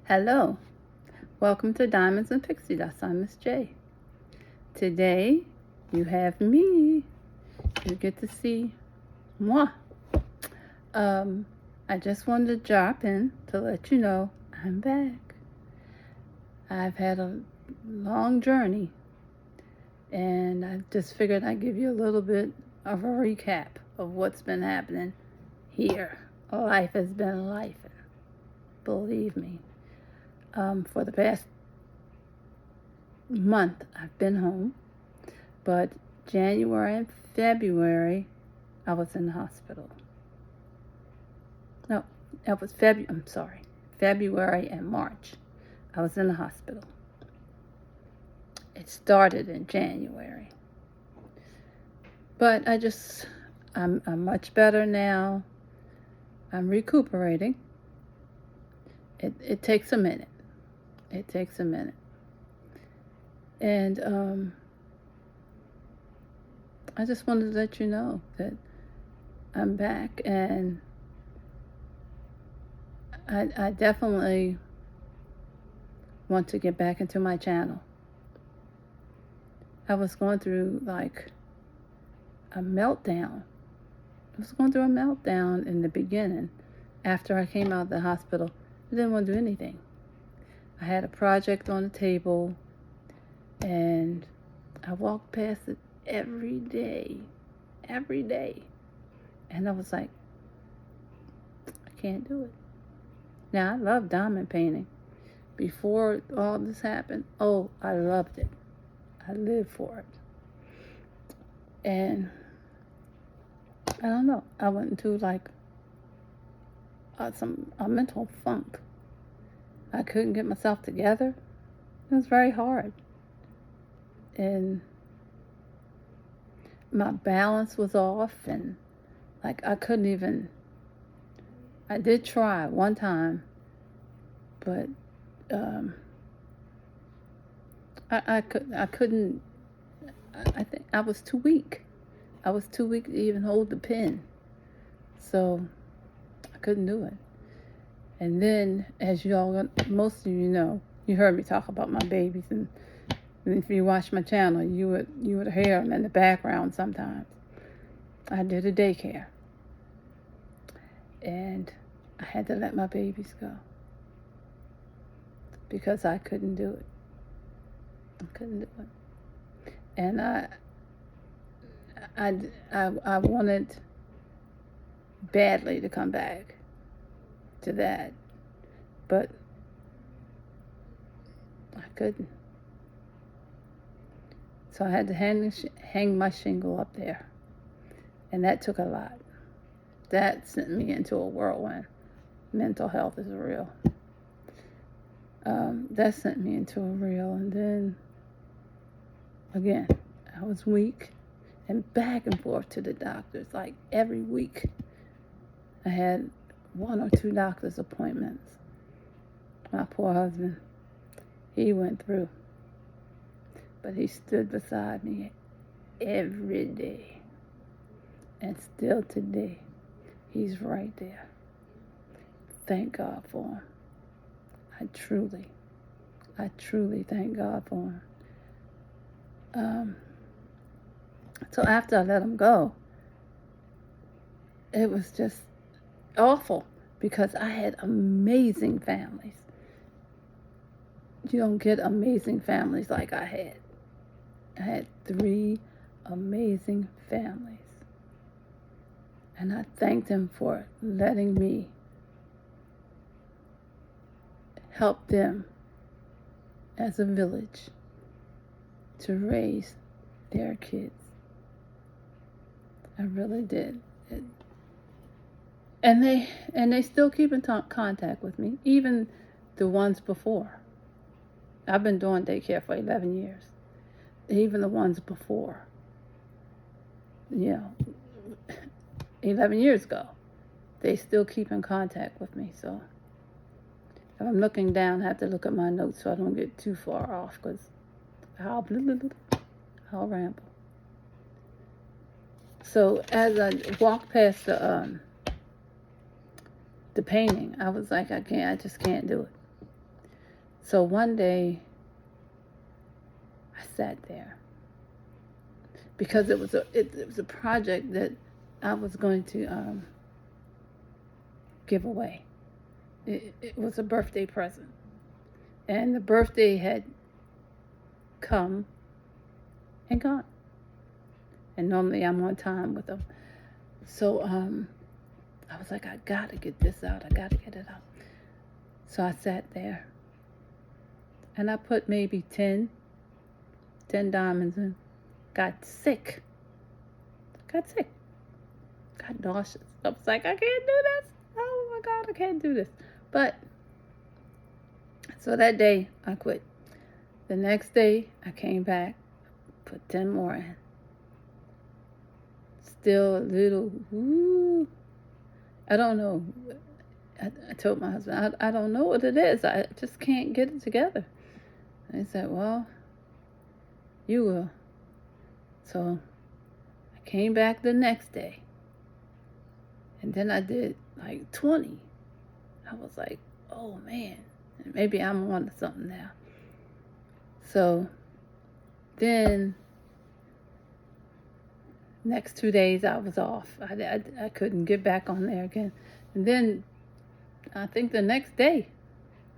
Hello, welcome to Diamonds and Pixie Dust. I'm Miss J. Today you have me. You get to see moi. I just wanted to drop in to let you know I'm back. I've had a long journey, and I just figured I'd give you a little bit of a recap of what's been happening here. Life has been life, believe me. For the past month, I've been home, but January and February, I was in the hospital. No, it was February and March, I was in the hospital. It started in January, but I'm much better now. I'm recuperating. It takes a minute. It takes a minute. And I just wanted to let you know that I'm back, and I definitely want to get back into my channel. I was going through like a meltdown. I was going through a meltdown in the beginning. After I came out of the hospital, I didn't want to do anything. I had a project on the table, and I walked past it every day. And I was like, I can't do it. Now, I love diamond painting. Before all this happened, I loved it. I lived for it. And I don't know, I went into like a mental funk. I couldn't get myself together. It was very hard. And my balance was off, and like I did try one time, but I couldn't. I think I was too weak. I was too weak to even hold the pen, so I couldn't do it. And then, as most of you know, you heard me talk about my babies, and if you watch my channel, you would hear them in the background sometimes. I did a daycare, and I had to let my babies go because I couldn't do it. I couldn't do it. And I wanted badly to come back to that, but I couldn't. So I had to hang my shingle up there, and that took a lot. That sent me into a whirlwind. Mental health is real. That sent me into a reel, and then again, I was weak, and back and forth to the doctors like every week. I had 1 or 2 doctor's appointments. My poor husband, he went through, but he stood beside me every day, and still today, he's right there. Thank God for him. I truly thank God for him. So after I let him go, it was just awful because I had amazing families. You don't get amazing families like I had. I had 3 amazing families. And I thanked them for letting me help them as a village to raise their kids. I really did. And they still keep in contact with me, even the ones before. I've been doing daycare for 11 years. Even the ones before, 11 years ago, they still keep in contact with me. So if I'm looking down, I have to look at my notes so I don't get too far off, because I'll ramble. So as I walked past the painting, I was like, I just can't do it. So one day I sat there because it was a project that I was going to give away. It was a birthday present, and the birthday had come and gone. And normally I'm on time with them. So I was like, I gotta get this out. I gotta get it out. So I sat there and I put maybe 10 diamonds in. Got sick. Got nauseous. I was like, I can't do this. Oh my God, I can't do this. But, so that day I quit. The next day I came back, put 10 more in. Still a little, ooh. I don't know. I told my husband, I don't know what it is. I just can't get it together. And he said, well, you will. So I came back the next day. And then I did like 20. I was like, oh man, maybe I'm on to something now. So then next 2 days I was off. I couldn't get back on there again. And then I think the next day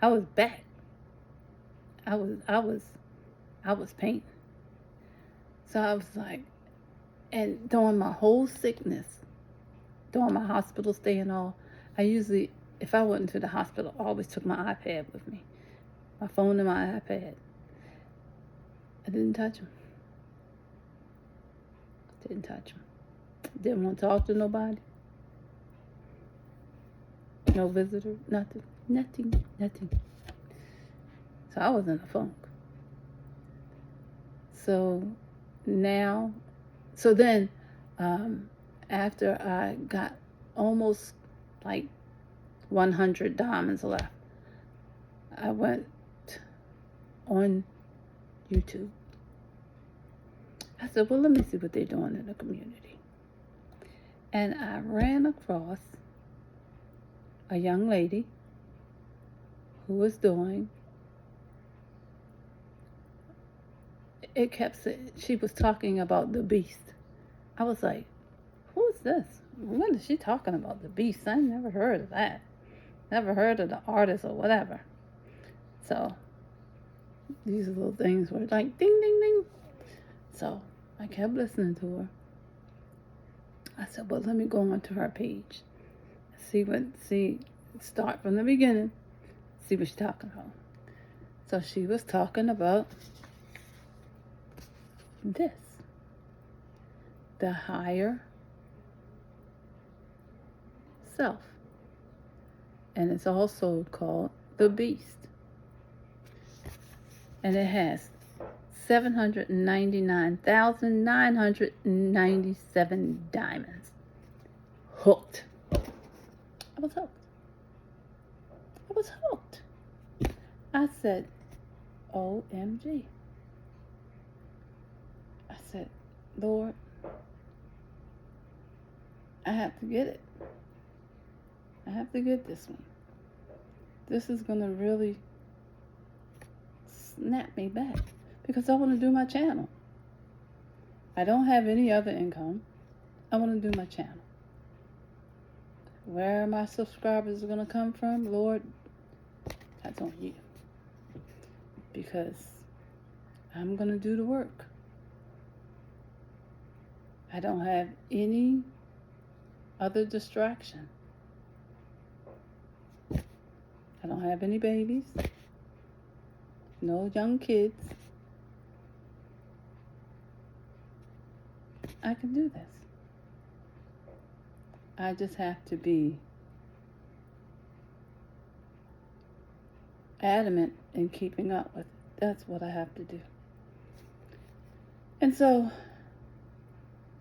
I was back. I was painting. So I was like, and during my whole sickness, during my hospital stay and all, I usually, if I went into the hospital, I always took my iPad with me. My phone and my iPad. I didn't touch them. Didn't touch them. Didn't want to talk to nobody. No visitor. Nothing. So I was in a funk. So then after I got almost like 100 diamonds left, I went on YouTube. I said, well, let me see what they're doing in the community. And I ran across a young lady who was doing, it kept saying, she was talking about the beast. I was like, who's this? When is she talking about the beast? I never heard of that. Never heard of the artist or whatever. So these little things were like ding, ding, ding. So I kept listening to her. I said, well, let me go onto her page. Start from the beginning. See what she's talking about. So she was talking about this. The higher self. And it's also called the beast. And it has 799,997 diamonds. Hooked. I was hooked. I said, OMG. I said, Lord, I have to get it. I have to get this one. This is going to really snap me back because I want to do my channel. I don't have any other income. I want to do my channel. Where my subscribers are going to come from, Lord, that's on you. Because I'm going to do the work. I don't have any other distraction. I don't have any babies. No young kids. I can do this. I just have to be adamant in keeping up with it. That's what I have to do. And so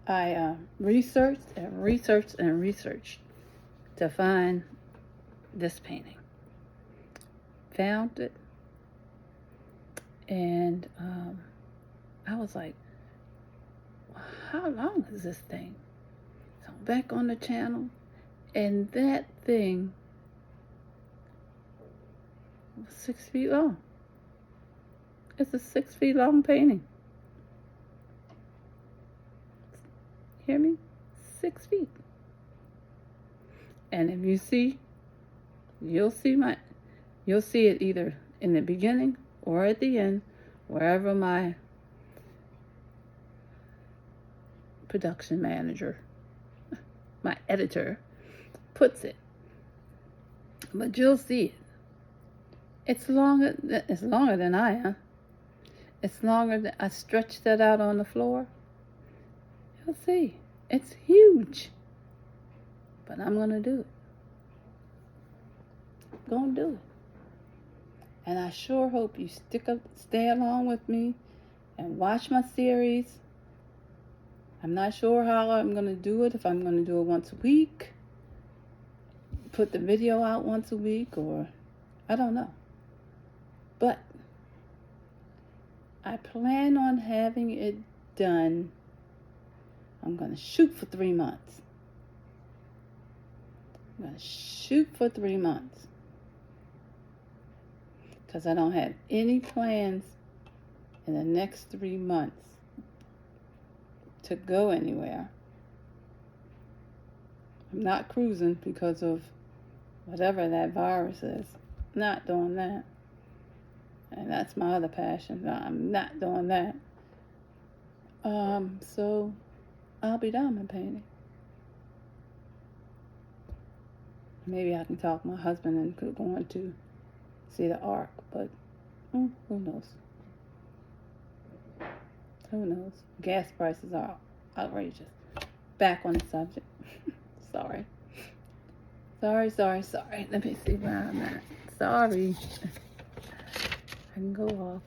I researched to find this painting. Found it. And I was like, how long is this thing? So I'm back on the channel, and that thing was 6 feet long. It's a 6 feet long painting. Hear me? 6 feet. And if you see, you'll see it either in the beginning or at the end, wherever my production manager, my editor, puts it. But you'll see it. It's longer than I am. It's longer than I stretched that out on the floor. You'll see. It's huge. But I'm going to do it. I'm going to do it. And I sure hope you stay along with me and watch my series. I'm not sure how I'm going to do it, if I'm going to do it once a week, put the video out once a week, or I don't know. But I plan on having it done. I'm going to shoot for 3 months. I'm going to shoot for 3 months. Because I don't have any plans in the next 3 months to go anywhere. I'm not cruising because of whatever that virus is. Not doing that. And that's my other passion. I'm not doing that. So I'll be diamond painting. Maybe I can talk my husband into going to see the ark, but who knows? Who knows? Gas prices are outrageous. Back on the subject. Sorry. Let me see where I'm at. Sorry. I can go off.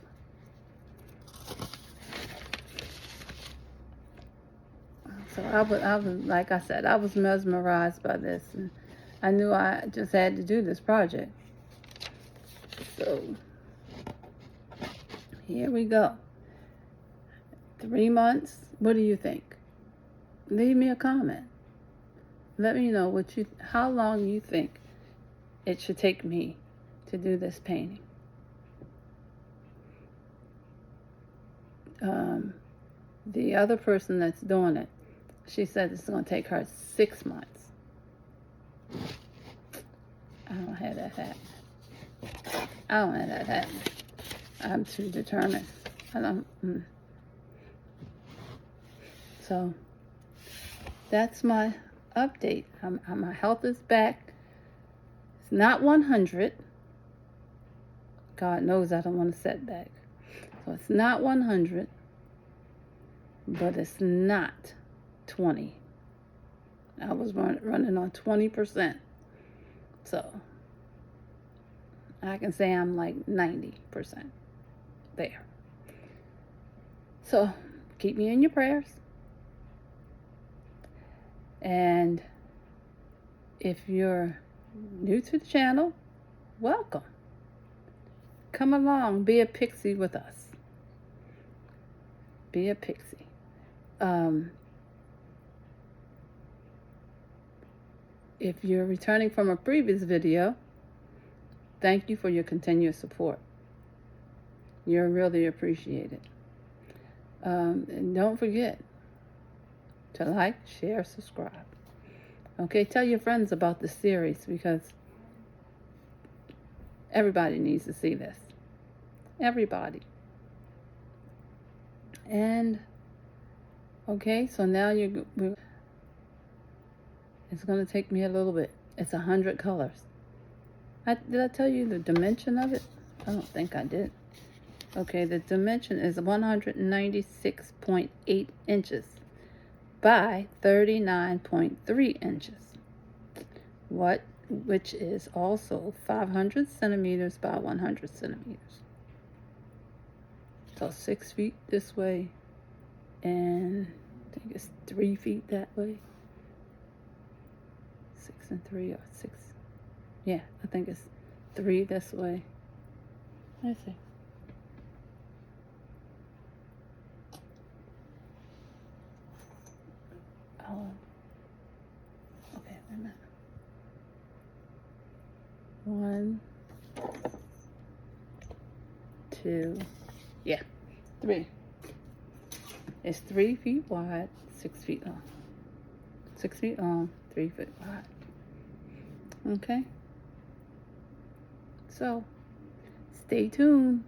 So I was, like I said, I was mesmerized by this, and I knew I just had to do this project. So here we go. 3 months. What do you think? Leave me a comment. Let me know how long you think it should take me to do this painting. The other person that's doing it, she said it's going to take her 6 months. I don't have that happening. I'm too determined. So that's my update. My health is back. It's not 100. God knows I don't want a setback. So it's not 100, but it's not 20. I was running on 20%. So I can say I'm like 90% there. So keep me in your prayers. And if you're new to the channel, welcome. Come along, be a pixie with us. Be a pixie. If you're returning from a previous video, thank you for your continuous support. You're really appreciated. And don't forget to like, share, subscribe. Okay, tell your friends about the series, because everybody needs to see this. Everybody. And okay, so now it's going to take me a little bit. It's 100 colors. Did I tell you the dimension of it? I don't think I did. Okay, the dimension is 196.8 inches by 39.3 inches. Which is also 500 centimeters by 100 centimeters. So 6 feet this way, and I think it's 3 feet that way. 6 and 3, or 6. Yeah, I think it's 3 this way. Let's see. Oh. Okay, wait a minute. 1, 2, Yeah, 3. It's 3 feet wide, 6 feet long. 6 feet long, 3 feet wide. Okay? So, stay tuned.